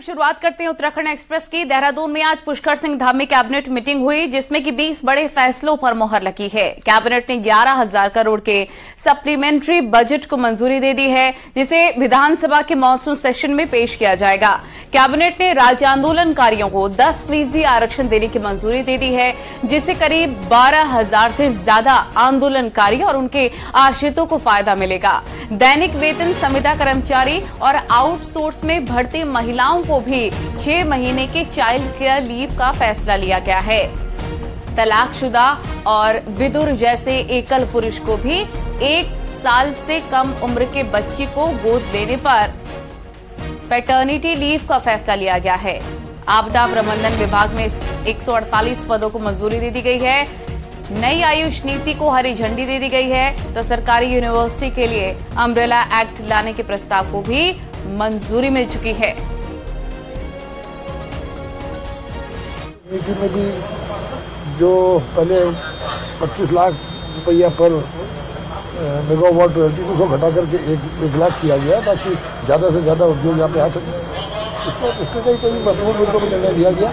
शुरुआत करते हैं उत्तराखंड एक्सप्रेस की। देहरादून में आज पुष्कर सिंह धामी कैबिनेट मीटिंग हुई, जिसमें कि 20 बड़े फैसलों पर मोहर लगी है। कैबिनेट ने 11,000 करोड़ के सप्लीमेंट्री बजट को मंजूरी दे दी है, जिसे विधानसभा के मॉनसून सेशन में पेश किया जाएगा। कैबिनेट ने राज्य आंदोलनकारियों को 10% आरक्षण देने की मंजूरी दे दी है, जिससे करीब 12,000 से ज्यादा आंदोलनकारी और उनके आश्रितों को फायदा मिलेगा। दैनिक वेतन संविदा कर्मचारी और आउटसोर्स में भर्ती महिलाओं को भी 6 महीने के चाइल्ड केयर लीव का फैसला लिया गया है। तलाकशुदा और विधुर जैसे एकल पुरुष को भी 1 साल से कम उम्र के बच्चे को गोद लेने पर पैटर्निटी लीव का फैसला लिया गया है। आपदा प्रबंधन विभाग में 148 पदों को मंजूरी दे दी गई है। नई आयुष नीति को हरी झंडी दे दी गई है, तो सरकारी यूनिवर्सिटी के लिए अम्ब्रेला एक्ट लाने के प्रस्ताव को भी मंजूरी मिल चुकी है। नीति में भी जो पहले 25 लाख रुपया पर मेगावाट रॉयल्टी को घटा करके 1 लाख किया गया, ताकि ज्यादा से ज्यादा उद्योग यहाँ पे आ सके। इसमें कोई महत्वपूर्ण मुद्दों पर निर्णय लिया गया।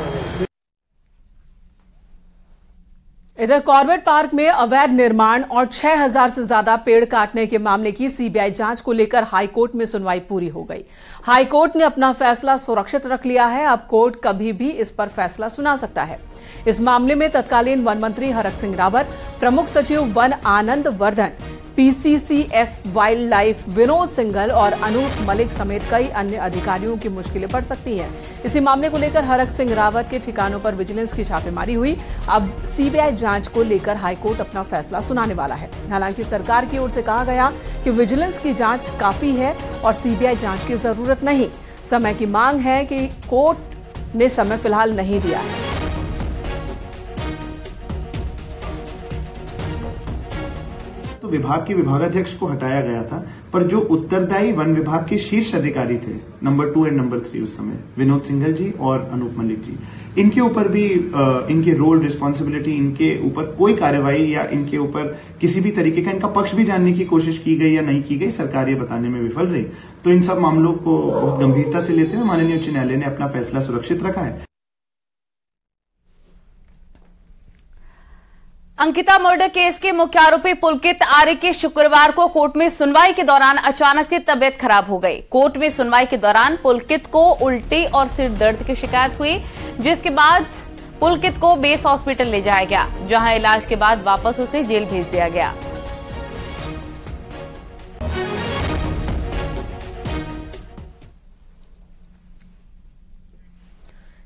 इधर कॉर्बेट पार्क में अवैध निर्माण और 6,000 से ज्यादा पेड़ काटने के मामले की सीबीआई जांच को लेकर हाईकोर्ट में सुनवाई पूरी हो गई। हाईकोर्ट ने अपना फैसला सुरक्षित रख लिया है। अब कोर्ट कभी भी इस पर फैसला सुना सकता है। इस मामले में तत्कालीन वन मंत्री हरक सिंह रावत, प्रमुख सचिव वन Anand Vardhan, PCCF wild Vinod Singhal और अनूप मलिक समेत कई अन्य अधिकारियों की मुश्किलें बढ़ सकती हैं। इसी मामले को लेकर हरक सिंह रावत के ठिकानों पर विजिलेंस की छापेमारी हुई। अब सीबीआई जांच को लेकर हाईकोर्ट अपना फैसला सुनाने वाला है। हालांकि सरकार की ओर से कहा गया कि विजिलेंस की जांच काफी है और सीबीआई जांच की जरूरत नहीं। समय की मांग है कि कोर्ट ने समय फिलहाल नहीं दिया है। विभाग के विभागाध्यक्ष को हटाया गया था, पर जो उत्तरदायी वन विभाग के शीर्ष अधिकारी थे, नंबर 2 और नंबर 3 उस समय, विनोद सिंघल जी और अनूप मलिक जी, इनके ऊपर भी इनके रोल रिस्पॉन्सिबिलिटी, इनके ऊपर कोई कार्रवाई या इनके ऊपर किसी भी तरीके का इनका पक्ष भी जानने की कोशिश की गई या नहीं की गई, सरकार ये बताने में विफल रही। तो इन सब मामलों को बहुत गंभीरता से लेते हुए माननीय उच्च न्यायालय ने अपना फैसला सुरक्षित रखा है। अंकिता मर्डर केस के मुख्य आरोपी पुलकित आर्य की शुक्रवार को कोर्ट में सुनवाई के दौरान अचानक से तबीयत खराब हो गई। कोर्ट में सुनवाई के दौरान पुलकित को उल्टी और सिर दर्द की शिकायत हुई, जिसके बाद पुलकित को बेस हॉस्पिटल ले जाया गया, जहां इलाज के बाद वापस उसे जेल भेज दिया गया।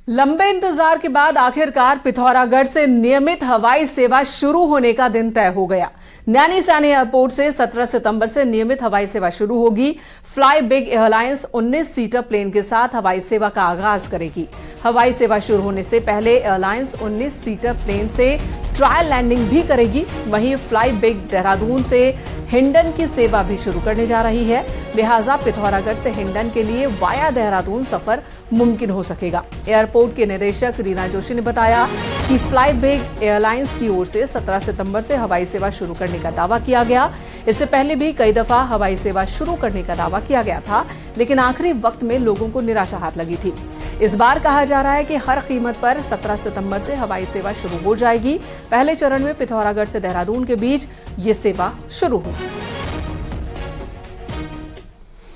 लंबे इंतजार के बाद आखिरकार पिथौरागढ़ से नियमित हवाई सेवा शुरू होने का दिन तय हो गया। नैनी सैनी एयरपोर्ट से 17 सितंबर से नियमित हवाई सेवा शुरू होगी। Fly big airlines 19 seater plane के साथ हवाई सेवा का आगाज करेगी। हवाई सेवा शुरू होने से पहले एयरलाइंस 19 सीटर प्लेन से ट्रायल लैंडिंग भी करेगी। वहीं फ्लाई बिग देहरादून से हिंडन की सेवा भी शुरू करने जा रही है, लिहाजा पिथौरागढ़ से हिंडन के लिए वाया देहरादून सफर मुमकिन हो सकेगा। एयरपोर्ट के निदेशक रीना जोशी ने बताया कि फ्लाई बिग एयरलाइंस की ओर से 17 सितंबर से हवाई सेवा शुरू करने का दावा किया गया। इससे पहले भी कई दफा हवाई सेवा शुरू करने का दावा किया गया था, लेकिन आखिरी वक्त में लोगों को निराशा हाथ लगी थी। इस बार कहा जा रहा है कि हर कीमत पर 17 सितंबर से हवाई सेवा शुरू हो जाएगी। पहले चरण में पिथौरागढ़ से देहरादून के बीच ये सेवा शुरू होगी।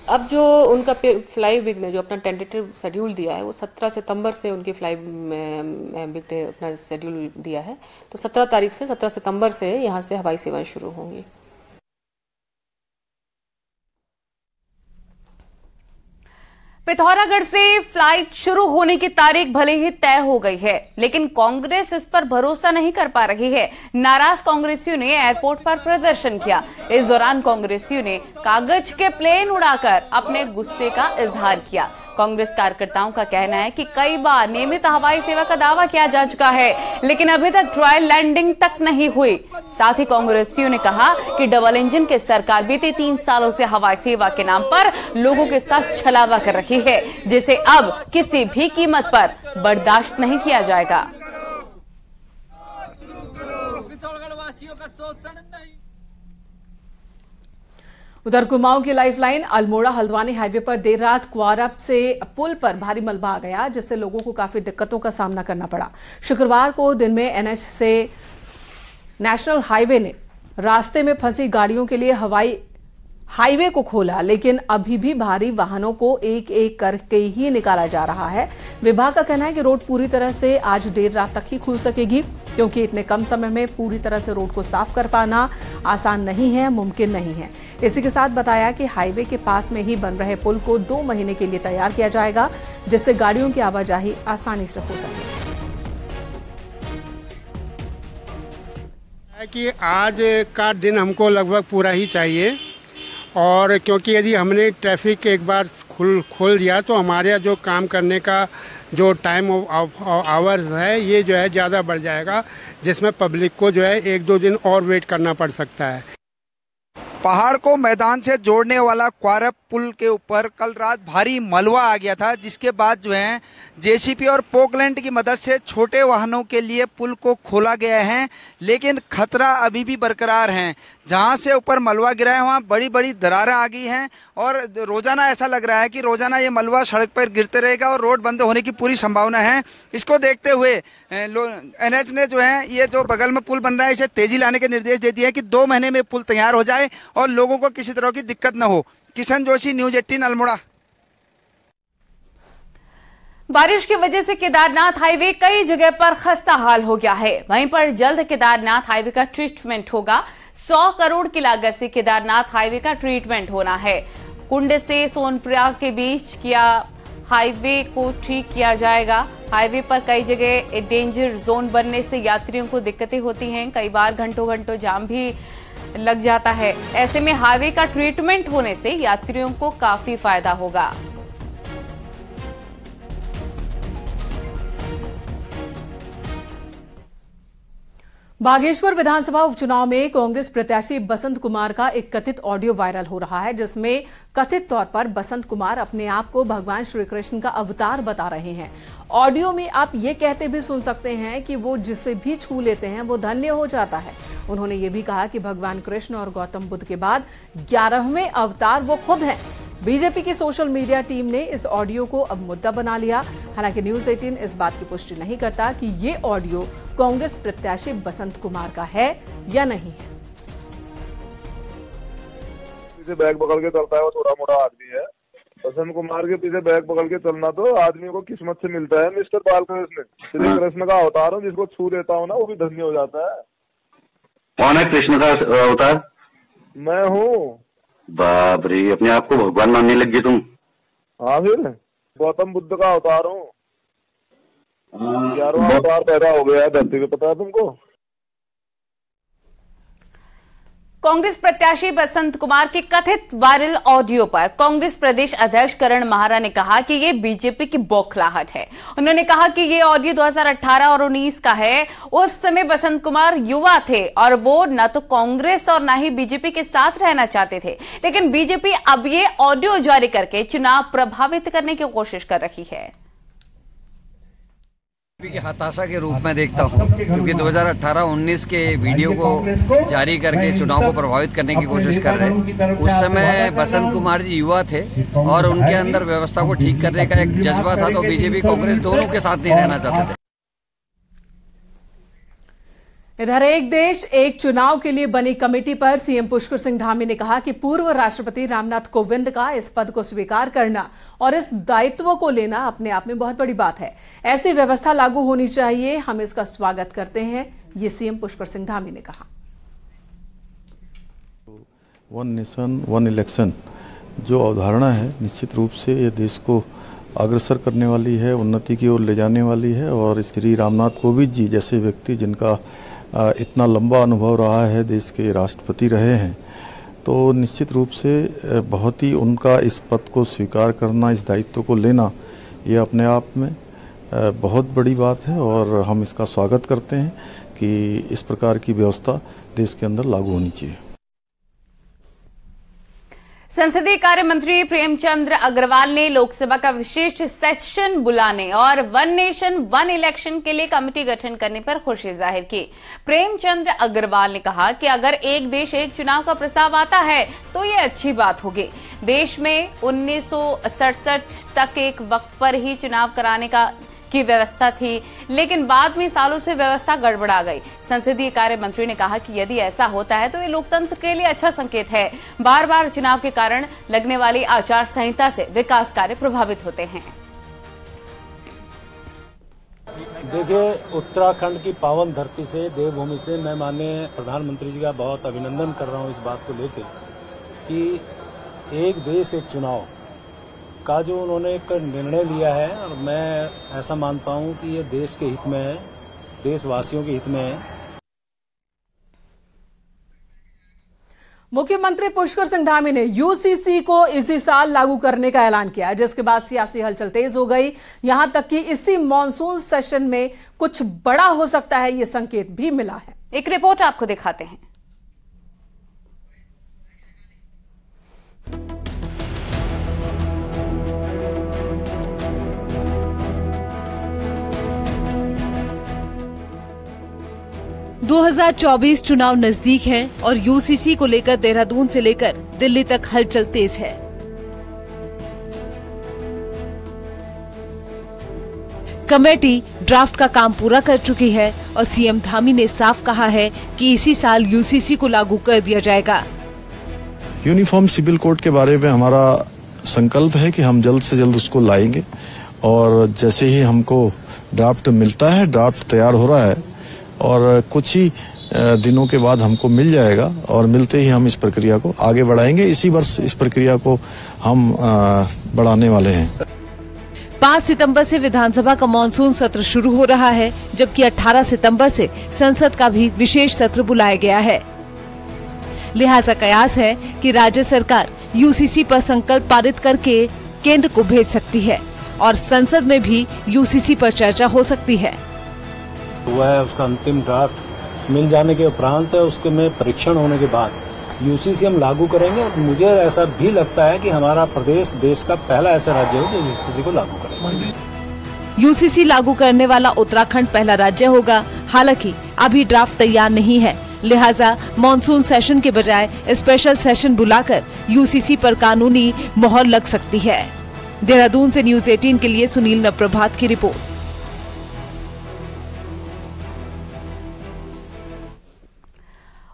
अब जो उनका फ्लाई बिग ने जो अपना टेंटेटिव शेड्यूल दिया है, वो 17 सितंबर से उनकी फ्लाई बिग ने अपना शेड्यूल दिया है। तो 17 सितंबर से यहाँ से हवाई सेवाएं शुरू होंगी। पिथौरागढ़ से फ्लाइट शुरू होने की तारीख भले ही तय हो गई है, लेकिन कांग्रेस इस पर भरोसा नहीं कर पा रही है। नाराज कांग्रेसियों ने एयरपोर्ट पर प्रदर्शन किया। इस दौरान कांग्रेसियों ने कागज के प्लेन उड़ाकर अपने गुस्से का इजहार किया। कांग्रेस कार्यकर्ताओं का कहना है कि कई बार नियमित हवाई सेवा का दावा किया जा चुका है, लेकिन अभी तक ट्रायल लैंडिंग तक नहीं हुई। साथ ही कांग्रेसियों ने कहा कि डबल इंजन की सरकार बीते 3 सालों से हवाई सेवा के नाम पर लोगों के साथ छलावा कर रही है, जिसे अब किसी भी कीमत पर बर्दाश्त नहीं किया जाएगा। उधर कुमाऊं की लाइफलाइन अल्मोड़ा हल्द्वानी हाईवे पर देर रात क्वारप से पुल पर भारी मलबा आ गया, जिससे लोगों को काफी दिक्कतों का सामना करना पड़ा। शुक्रवार को दिन में एनएच से नेशनल हाईवे ने रास्ते में फंसी गाड़ियों के लिए हाईवे को खोला, लेकिन अभी भी भारी वाहनों को एक एक करके ही निकाला जा रहा है। विभाग का कहना है कि रोड पूरी तरह से आज देर रात तक ही खुल सकेगी, क्योंकि इतने कम समय में पूरी तरह से रोड को साफ कर पाना आसान नहीं है, मुमकिन नहीं है। इसी के साथ बताया कि हाईवे के पास में ही बन रहे पुल को 2 महीने के लिए तैयार किया जाएगा, जिससे गाड़ियों की आवाजाही आसानी से हो सके। कि आज का दिन हमको लगभग पूरा ही चाहिए, और क्योंकि यदि हमने ट्रैफिक एक बार खोल दिया तो हमारे जो काम करने का जो टाइम ऑफ आवर्स है ये जो है ज़्यादा बढ़ जाएगा, जिसमें पब्लिक को जो है 1-2 दिन और वेट करना पड़ सकता है। पहाड़ को मैदान से जोड़ने वाला क्वारप पुल के ऊपर कल रात भारी मलबा आ गया था, जिसके बाद जो है जेसीबी और पोकलैंड की मदद से छोटे वाहनों के लिए पुल को खोला गया है, लेकिन खतरा अभी भी बरकरार है। जहां से ऊपर मलबा गिरा है वहां बड़ी बड़ी दरारें आ गई हैं, और रोजाना ऐसा लग रहा है कि रोजाना ये मलबा सड़क पर गिरते रहेगा और रोड बंद होने की पूरी संभावना है। इसको देखते हुए एनएच ने जो है ये जो बगल में पुल बन रहा है इसे तेजी लाने के निर्देश दे दिए हैं कि 2 महीने में पुल तैयार हो जाए और लोगों को किसी तरह की दिक्कत न हो। किशन जोशी, न्यूज 18 अल्मोड़ा। बारिश की वजह से केदारनाथ हाईवे कई जगह पर खस्ता हाल हो गया है। वहीं पर जल्द केदारनाथ हाईवे का ट्रीटमेंट होगा। 100 करोड़ की लागत से केदारनाथ हाईवे का ट्रीटमेंट होना है। कुंड से सोनप्रयाग के बीच किया हाईवे को ठीक किया जाएगा। हाईवे पर कई जगह डेंजर जोन बनने से यात्रियों को दिक्कतें होती हैं। कई बार घंटों घंटों जाम भी लग जाता है। ऐसे में हाईवे का ट्रीटमेंट होने से यात्रियों को काफी फायदा होगा। बागेश्वर विधानसभा उपचुनाव में कांग्रेस प्रत्याशी बसंत कुमार का एक कथित ऑडियो वायरल हो रहा है, जिसमें कथित तौर पर बसंत कुमार अपने आप को भगवान श्री कृष्ण का अवतार बता रहे हैं। ऑडियो में आप ये कहते भी सुन सकते हैं कि वो जिसे भी छू लेते हैं वो धन्य हो जाता है। उन्होंने ये भी कहा कि भगवान कृष्ण और गौतम बुद्ध के बाद 11वें अवतार वो खुद हैं। बीजेपी की सोशल मीडिया टीम ने इस ऑडियो को अब मुद्दा बना लिया। हालांकि न्यूज 18 इस बात की पुष्टि नहीं करता कि ये ऑडियो कांग्रेस प्रत्याशी बसंत कुमार का है या नहीं है। पीछे बैग पकड़ के चलता है वो थोड़ा मोटा आदमी है। बसंत कुमार के पीछे बैग पकड़ के चलना तो आदमी को किस्मत से मिलता है। मिस्टर बालकृष्ण, श्री कृष्ण का अवतार हूँ, जिसको छू लेता हूँ ना वो भी धन्य हो जाता है। कौन है कृष्ण का अवतार? मैं हूँ। बाप रे, अपने आप को भगवान मानने लग गए तुम। हाँ, फिर गौतम बुद्ध का अवतार हूँ। 11वां अवतार पैदा हो गया है धरती पे, पता है तुमको? कांग्रेस प्रत्याशी बसंत कुमार के कथित वायरल ऑडियो पर कांग्रेस प्रदेश अध्यक्ष करण माहरा ने कहा कि ये बीजेपी की बौखलाहट है। उन्होंने कहा कि ये ऑडियो 2018 और 19 का है। उस समय बसंत कुमार युवा थे और वो न तो कांग्रेस और न ही बीजेपी के साथ रहना चाहते थे, लेकिन बीजेपी अब ये ऑडियो जारी करके चुनाव प्रभावित करने की कोशिश कर रही है। की हताशा के रूप में देखता हूं, क्योंकि 2018-19 के वीडियो को जारी करके चुनाव को प्रभावित करने की कोशिश कर रहे हैं। उस समय बसंत कुमार जी युवा थे और उनके अंदर व्यवस्था को ठीक करने का एक जज्बा था, तो बीजेपी कांग्रेस दोनों के साथ नहीं रहना चाहते थे। इधर एक देश एक चुनाव के लिए बनी कमेटी पर सीएम पुष्कर सिंह धामी ने कहा कि पूर्व राष्ट्रपति रामनाथ कोविंद का इस पद को स्वीकार करना और इस दायित्व को लेना अपने आप में बहुत बड़ी बात है। ऐसी व्यवस्था लागू होनी चाहिए, हम इसका स्वागत करते हैं, ये सीएम पुष्कर सिंह धामी ने कहा। वन नेशन वन इलेक्शन जो अवधारणा है, निश्चित रूप से ये देश को अग्रसर करने वाली है, उन्नति की ओर ले जाने वाली है। और श्री रामनाथ कोविंद जी जैसे व्यक्ति जिनका इतना लंबा अनुभव रहा है, देश के राष्ट्रपति रहे हैं, तो निश्चित रूप से बहुत ही उनका इस पद को स्वीकार करना, इस दायित्व को लेना, ये अपने आप में बहुत बड़ी बात है और हम इसका स्वागत करते हैं कि इस प्रकार की व्यवस्था देश के अंदर लागू होनी चाहिए। संसदीय कार्य मंत्री प्रेमचंद अग्रवाल ने लोकसभा का विशेष सेशन बुलाने और वन नेशन वन इलेक्शन के लिए कमेटी गठन करने पर खुशी जाहिर की। प्रेमचंद अग्रवाल ने कहा कि अगर एक देश एक चुनाव का प्रस्ताव आता है तो ये अच्छी बात होगी। देश में 1967 तक एक वक्त पर ही चुनाव कराने की व्यवस्था थी, लेकिन बाद में सालों से व्यवस्था गड़बड़ा गई। संसदीय कार्य मंत्री ने कहा कि यदि ऐसा होता है तो ये लोकतंत्र के लिए अच्छा संकेत है। बार बार चुनाव के कारण लगने वाली आचार संहिता से विकास कार्य प्रभावित होते हैं। देखिए, उत्तराखंड की पावन धरती से, देवभूमि से मैं माननीय प्रधानमंत्री जी का बहुत अभिनंदन कर रहा हूं इस बात को लेकर कि एक देश एक चुनाव का जो उन्होंने एक निर्णय लिया है, और मैं ऐसा मानता हूं कि ये देश के हित में है, देशवासियों के हित में है। मुख्यमंत्री पुष्कर सिंह धामी ने यूसीसी को इसी साल लागू करने का ऐलान किया, जिसके बाद सियासी हलचल तेज हो गई। यहां तक कि इसी मॉनसून सेशन में कुछ बड़ा हो सकता है, ये संकेत भी मिला है। एक रिपोर्ट आपको दिखाते हैं। – 2024 चुनाव नजदीक है और यूसीसी को लेकर देहरादून से लेकर दिल्ली तक हलचल तेज है। कमेटी ड्राफ्ट का काम पूरा कर चुकी है और सीएम धामी ने साफ कहा है कि इसी साल यूसीसी को लागू कर दिया जाएगा। यूनिफॉर्म सिविल कोड के बारे में हमारा संकल्प है कि हम जल्द से जल्द उसको लाएंगे, और जैसे ही हमको ड्राफ्ट मिलता है, ड्राफ्ट तैयार हो रहा है और कुछ ही दिनों के बाद हमको मिल जाएगा, और मिलते ही हम इस प्रक्रिया को आगे बढ़ाएंगे। इसी वर्ष इस प्रक्रिया को हम बढ़ाने वाले हैं। 5 सितंबर से विधानसभा का मानसून सत्र शुरू हो रहा है, जबकि 18 सितंबर से संसद का भी विशेष सत्र बुलाया गया है। लिहाजा कयास है कि राज्य सरकार यूसीसी पर संकल्प पारित करके केंद्र को भेज सकती है और संसद में भी यूसीसी पर चर्चा हो सकती है। वह उसका अंतिम ड्राफ्ट मिल जाने के उपरांत उसके में परीक्षण होने के बाद यूसीसी हम लागू करेंगे। मुझे ऐसा भी लगता है कि हमारा प्रदेश देश का पहला ऐसा राज्य है जो यूसीसी को लागू करेगा। यूसीसी लागू करने वाला उत्तराखंड पहला राज्य होगा। हालांकि अभी ड्राफ्ट तैयार नहीं है, लिहाजा मॉनसून सेशन के बजाय स्पेशल सेशन बुलाकर यूसीसी पर कानूनी मोहर लग सकती है। देहरादून से न्यूज 18 के लिए सुनील नप्रभात की रिपोर्ट।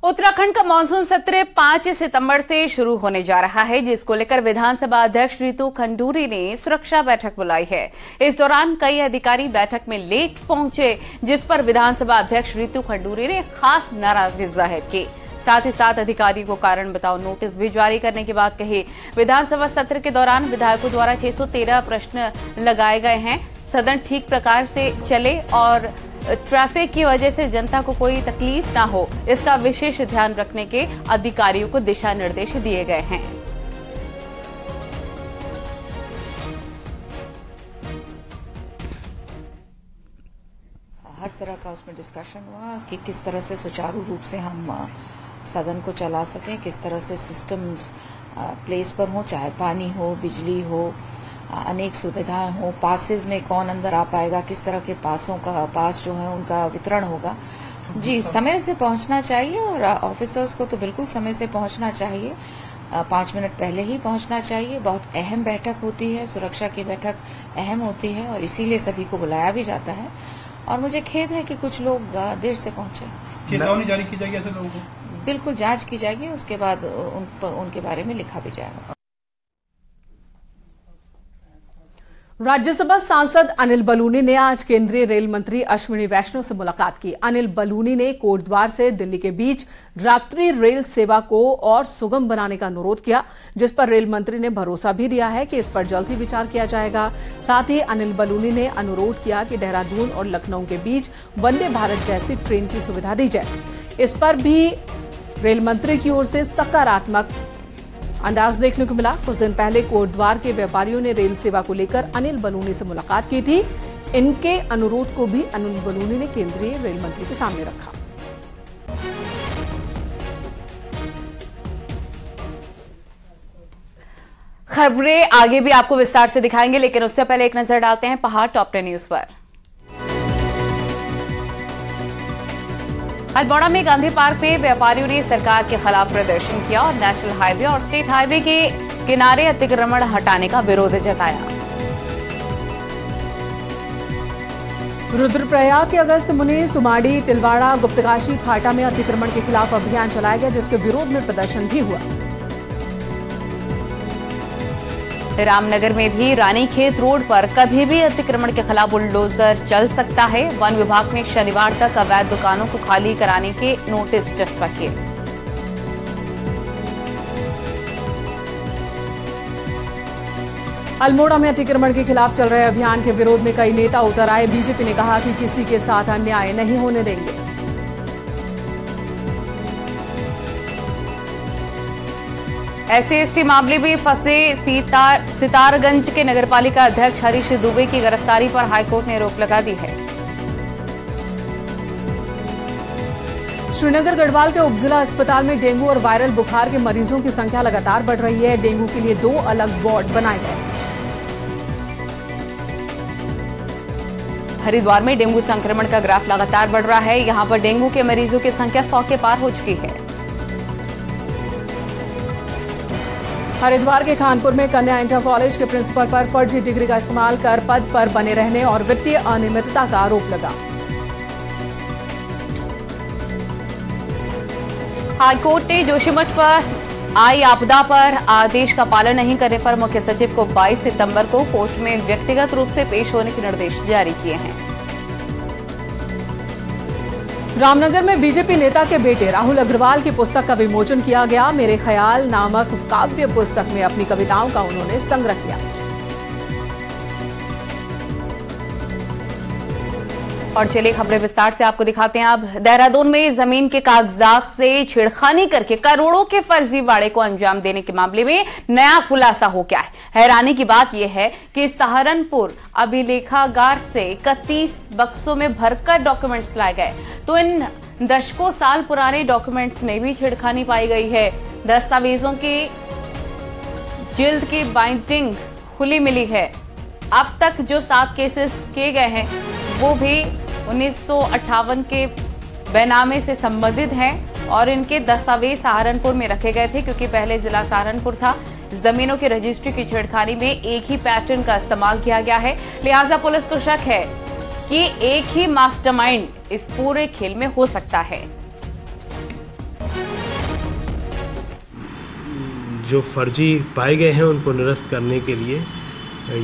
उत्तराखंड का मानसून सत्र 5 सितंबर से शुरू होने जा रहा है, जिसको लेकर विधानसभा अध्यक्ष रितु खंडूरी ने सुरक्षा बैठक बुलाई है। इस दौरान कई अधिकारी बैठक में लेट पहुंचे, जिस पर विधानसभा अध्यक्ष रितु खंडूरी ने खास नाराजगी जाहिर की। साथ ही साथ अधिकारी को कारण बताओ नोटिस भी जारी करने की बात कही। विधानसभा सत्र के दौरान विधायकों द्वारा 613 प्रश्न लगाए गए हैं। सदन ठीक प्रकार से चले और ट्रैफिक की वजह से जनता को कोई तकलीफ ना हो, इसका विशेष ध्यान रखने के अधिकारियों को दिशा निर्देश दिए गए हैं। हर तरह का उसमें डिस्कशन हुआ कि किस तरह से सुचारू रूप से हम सदन को चला सकें, किस तरह से सिस्टम्स प्लेस पर हो, चाहे पानी हो, बिजली हो, अनेक सुविधाएं हो, पासेस में कौन अंदर आ पाएगा, किस तरह के पासों का पास जो है उनका वितरण होगा। जी, समय से पहुंचना चाहिए और ऑफिसर्स को तो बिल्कुल समय से पहुंचना चाहिए। 5 मिनट पहले ही पहुंचना चाहिए। बहुत अहम बैठक होती है, सुरक्षा की बैठक अहम होती है और इसीलिए सभी को बुलाया भी जाता है। और मुझे खेद है कि कुछ लोग देर से पहुंचे। चेतावनी जारी की जाएगी ऐसे लोगों को? बिल्कुल जांच की जाएगी, उसके बाद उनके बारे में लिखा भी जाएगा। राज्यसभा सांसद अनिल बलूनी ने आज केंद्रीय रेल मंत्री अश्विनी वैष्णव से मुलाकात की। अनिल बलूनी ने कोटद्वार से दिल्ली के बीच रात्रि रेल सेवा को और सुगम बनाने का अनुरोध किया, जिस पर रेल मंत्री ने भरोसा भी दिया है कि इस पर जल्द ही विचार किया जाएगा। साथ ही अनिल बलूनी ने अनुरोध किया कि देहरादून और लखनऊ के बीच वंदे भारत जैसी ट्रेन की सुविधा दी जाए। इस पर भी रेल मंत्री की ओर से सकारात्मक अंदाज देखने को मिला। कुछ दिन पहले कोटद्वार के व्यापारियों ने रेल सेवा को लेकर अनिल बलूनी से मुलाकात की थी। इनके अनुरोध को भी अनिल बलूनी ने केंद्रीय रेल मंत्री के सामने रखा। खबरें आगे भी आपको विस्तार से दिखाएंगे, लेकिन उससे पहले एक नजर डालते हैं पहाड़ टॉप 10 न्यूज पर। अल्मोड़ा में गांधी पार्क पे व्यापारियों ने सरकार के खिलाफ प्रदर्शन किया और नेशनल हाईवे और स्टेट हाईवे के किनारे अतिक्रमण हटाने का विरोध जताया। रुद्रप्रयाग के अगस्त मुनि, सुमाड़ी, तिलवाड़ा, गुप्तकाशी, फाटा में अतिक्रमण के खिलाफ अभियान चलाया गया, जिसके विरोध में प्रदर्शन भी हुआ। रामनगर में भी रानीखेत रोड पर कभी भी अतिक्रमण के खिलाफ बुलडोजर चल सकता है। वन विभाग ने शनिवार तक अवैध दुकानों को खाली कराने के नोटिस चस्पा किए। अल्मोड़ा में अतिक्रमण के खिलाफ चल रहे अभियान के विरोध में कई नेता उतर आए। बीजेपी ने कहा कि किसी के साथ अन्याय नहीं होने देंगे। SC/ST मामले में फंसे सितारगंज के नगरपालिका अध्यक्ष हरीश दुबे की गिरफ्तारी पर हाईकोर्ट ने रोक लगा दी है। श्रीनगर गढ़वाल के उपजिला अस्पताल में डेंगू और वायरल बुखार के मरीजों की संख्या लगातार बढ़ रही है। डेंगू के लिए 2 अलग वार्ड बनाए गए। हरिद्वार में डेंगू संक्रमण का ग्राफ लगातार बढ़ रहा है। यहां पर डेंगू के मरीजों की संख्या 100 के पार हो चुकी है। हरिद्वार के खानपुर में कन्या इंटर कॉलेज के प्रिंसिपल पर फर्जी डिग्री का इस्तेमाल कर पद पर बने रहने और वित्तीय अनियमितता का आरोप लगा। हाईकोर्ट ने जोशीमठ पर आई आपदा पर आदेश का पालन नहीं करने पर मुख्य सचिव को 22 सितंबर को कोर्ट में व्यक्तिगत रूप से पेश होने के निर्देश जारी किए हैं। रामनगर में बीजेपी नेता के बेटे राहुल अग्रवाल की पुस्तक का विमोचन किया गया। मेरे ख्याल नामक काव्य पुस्तक में अपनी कविताओं का उन्होंने संग्रह किया। और चलिए खबरें विस्तार से आपको दिखाते हैं। अब देहरादून में जमीन के कागजात से छेड़खानी करके करोड़ों के फर्जीवाड़े को अंजाम देने के मामले में नया खुलासा हो गया है। हैरानी की बात यह है कि सहारनपुर अभिलेखागार से 31 बक्सों में भरकर डॉक्यूमेंट्स लाए गए, तो इन दशकों साल पुराने डॉक्यूमेंट्स में भी छेड़खानी पाई गई है। दस्तावेजों की जिल्द की बाइंडिंग खुली मिली है। अब तक जो 7 केसेस किए गए हैं वो भी 1958 के बेनामे से संबंधित हैं और इनके दस्तावेज सहारनपुर में रखे गए थे, क्योंकि पहले जिला सहारनपुर था। जमीनों की रजिस्ट्री की छेड़खानी में एक ही पैटर्न का इस्तेमाल किया गया है, लिहाजा पुलिस को शक है कि एक ही मास्टरमाइंड इस पूरे खेल में हो सकता है। जो फर्जी पाए गए हैं उनको निरस्त करने के लिए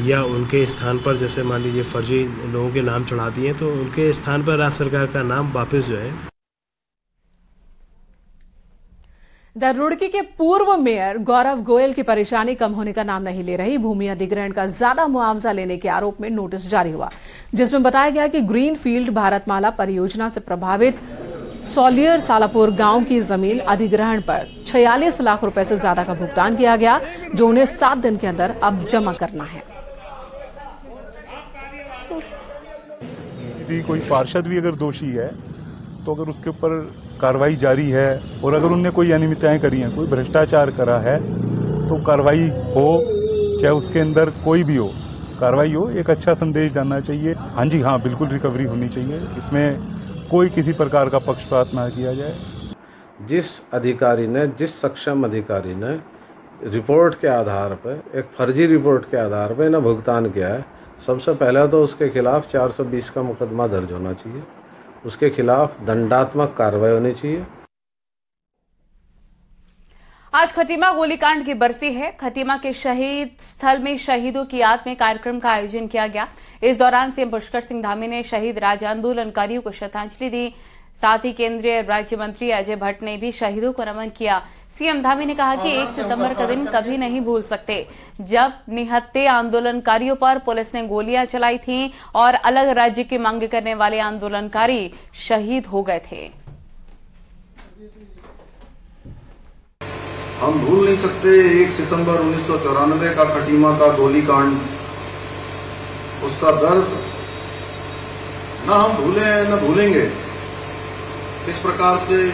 या उनके स्थान पर, जैसे मान लीजिए फर्जी लोगों के नाम चढ़ा दिए, तो उनके स्थान पर राज्य सरकार का नाम वापस जो है। रुड़की के पूर्व मेयर गौरव गोयल की परेशानी कम होने का नाम नहीं ले रही। भूमि अधिग्रहण का ज्यादा मुआवजा लेने के आरोप में नोटिस जारी हुआ, जिसमें बताया गया कि ग्रीन फील्ड भारतमाला परियोजना से प्रभावित सोलियर सालापुर गांव की जमीन अधिग्रहण पर 46 लाख रुपए से ज्यादा का भुगतान किया गया, जो उन्हें 7 दिन के अंदर अब जमा करना है। यदि कोई पार्षद भी अगर दोषी है तो अगर उसके ऊपर कार्रवाई जारी है और अगर उनने कोई अनियमितताएं करी हैं, कोई भ्रष्टाचार करा है, तो कार्रवाई हो, चाहे उसके अंदर कोई भी हो, कार्रवाई हो। एक अच्छा संदेश जाना चाहिए। हाँ जी, हाँ, बिल्कुल रिकवरी होनी चाहिए। इसमें कोई किसी प्रकार का पक्षपात ना किया जाए। जिस अधिकारी ने, जिस सक्षम अधिकारी ने रिपोर्ट के आधार पर, एक फर्जी रिपोर्ट के आधार पर ना भुगतान किया है, सबसे पहले तो उसके खिलाफ 420 का मुकदमा दर्ज होना चाहिए, उसके खिलाफ दंडात्मक कार्रवाई होनी चाहिए। आज खटीमा गोलीकांड की बरसी है। खटीमा के शहीद स्थल में शहीदों की याद में कार्यक्रम का आयोजन किया गया। इस दौरान सीएम पुष्कर सिंह धामी ने शहीद राज्य आंदोलनकारियों को श्रद्धांजलि दी। साथ ही केंद्रीय राज्य मंत्री अजय भट्ट ने भी शहीदों को नमन किया। सीएम धामी ने कहा कि 1 सितंबर का दिन कभी नहीं भूल सकते, जब निहत्थे आंदोलनकारियों पर पुलिस ने गोलियां चलाई थीं और अलग राज्य की मांग करने वाले आंदोलनकारी शहीद हो गए थे। हम भूल नहीं सकते 1 सितंबर 1994 का खटीमा का गोलीकांड, उसका दर्द न हम भूले हैं न भूलेंगे। इस प्रकार से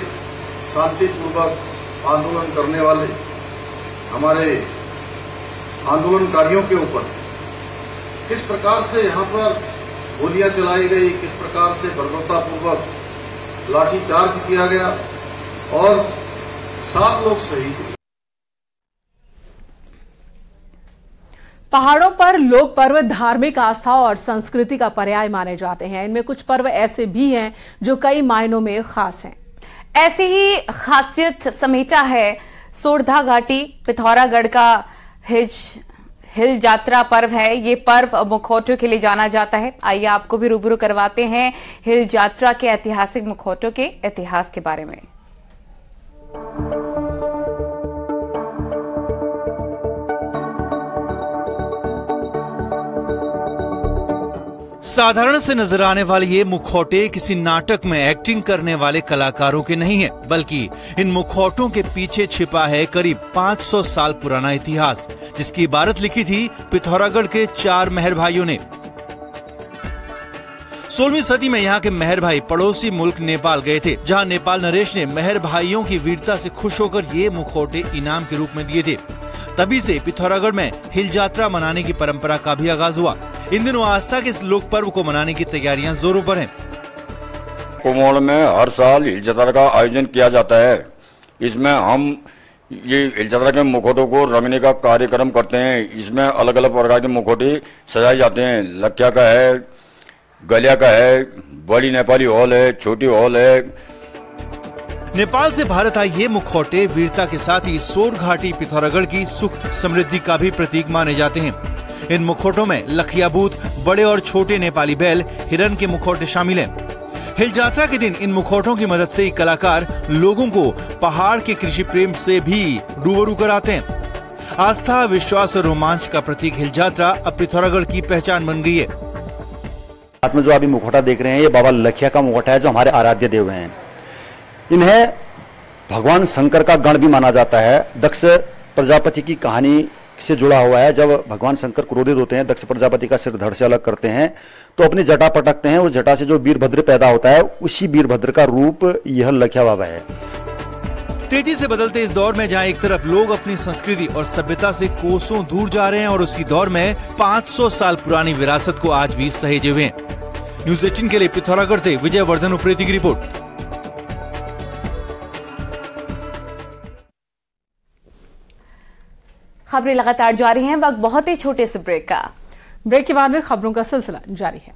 शांतिपूर्वक आंदोलन करने वाले हमारे आंदोलनकारियों के ऊपर किस प्रकार से यहाँ पर गोलियां चलाई गई, किस प्रकार से बर्बरतापूर्वक लाठीचार्ज किया गया और 7 लोग शहीद हुए। पहाड़ों पर लोक पर्व धार्मिक आस्था और संस्कृति का पर्याय माने जाते हैं। इनमें कुछ पर्व ऐसे भी हैं जो कई मायनों में खास हैं। ऐसी ही खासियत समेटा है सोरधा घाटी पिथौरागढ़ का हिल यात्रा पर्व है। ये पर्व मुखौटों के लिए जाना जाता है। आइए आपको भी रूबरू करवाते हैं हिल यात्रा के ऐतिहासिक मुखौटों के इतिहास के बारे में। साधारण से नजर आने वाले ये मुखौटे किसी नाटक में एक्टिंग करने वाले कलाकारों के नहीं हैं, बल्कि इन मुखौटों के पीछे छिपा है करीब 500 साल पुराना इतिहास, जिसकी इबारत लिखी थी पिथौरागढ़ के 4 मेहर भाइयों ने। 16वीं सदी में यहाँ के मेहर भाई पड़ोसी मुल्क नेपाल गए थे, जहाँ नेपाल नरेश ने मेहर भाइयों की वीरता से खुश होकर ये मुखौटे इनाम के रूप में दिए थे। तभी से पिथौरागढ़ में हिल यात्रा मनाने की परंपरा का भी आगाज हुआ। इन दिनों आस्था के इस लोक पर्व को मनाने की तैयारियां जोरों पर हैं। कुमोड़ में हर साल हिल यात्रा का आयोजन किया जाता है। इसमें हम ये हिल यात्रा के मुखौटों को रंगने का कार्यक्रम करते हैं। इसमें अलग अलग प्रकार के मुखौटे सजाए जाते हैं। लखिया का है, गलिया का है, बड़ी नेपाली हॉल है, छोटी हॉल है। नेपाल से भारत आए ये मुखौटे वीरता के साथ ही सोर घाटी पिथौरागढ़ की सुख समृद्धि का भी प्रतीक माने जाते हैं। इन मुखौटों में लखियाबूत, बड़े और छोटे नेपाली बैल, हिरन के मुखौटे शामिल हैं। हिल यात्रा के दिन इन मुखौटों की मदद से कलाकार लोगों को पहाड़ के कृषि प्रेम से भी रूबरू कराते हैं। आस्था, विश्वास और रोमांच का प्रतीक हिल यात्रा अब पिथौरागढ़ की पहचान बन गई है। हाथ में जो अभी मुखौटा देख रहे हैं, ये बाबा लखिया का मुखौटा है, जो हमारे आराध्य देव हैं। इन्हें भगवान शंकर का गण भी माना जाता है। दक्ष प्रजापति की कहानी से जुड़ा हुआ है। जब भगवान शंकर क्रोधित होते हैं, दक्ष प्रजापति का सिर धड़ से अलग करते हैं तो अपनी जटा पटकते हैं। उस जटा से जो वीरभद्र पैदा होता है, उसी वीरभद्र का रूप यह लखिया बाबा है। तेजी से बदलते इस दौर में जहां एक तरफ लोग अपनी संस्कृति और सभ्यता से कोसों दूर जा रहे हैं, और उसी दौर में 500 साल पुरानी विरासत को आज भी सहेजे हुए हैं। न्यूज़ 18 के लिए पिथौरागढ़ से विजय वर्धन उप्रेती की रिपोर्ट। खबरें लगातार जारी हैं। वक्त बहुत ही छोटे से ब्रेक का। ब्रेक के बाद में खबरों का सिलसिला जारी है।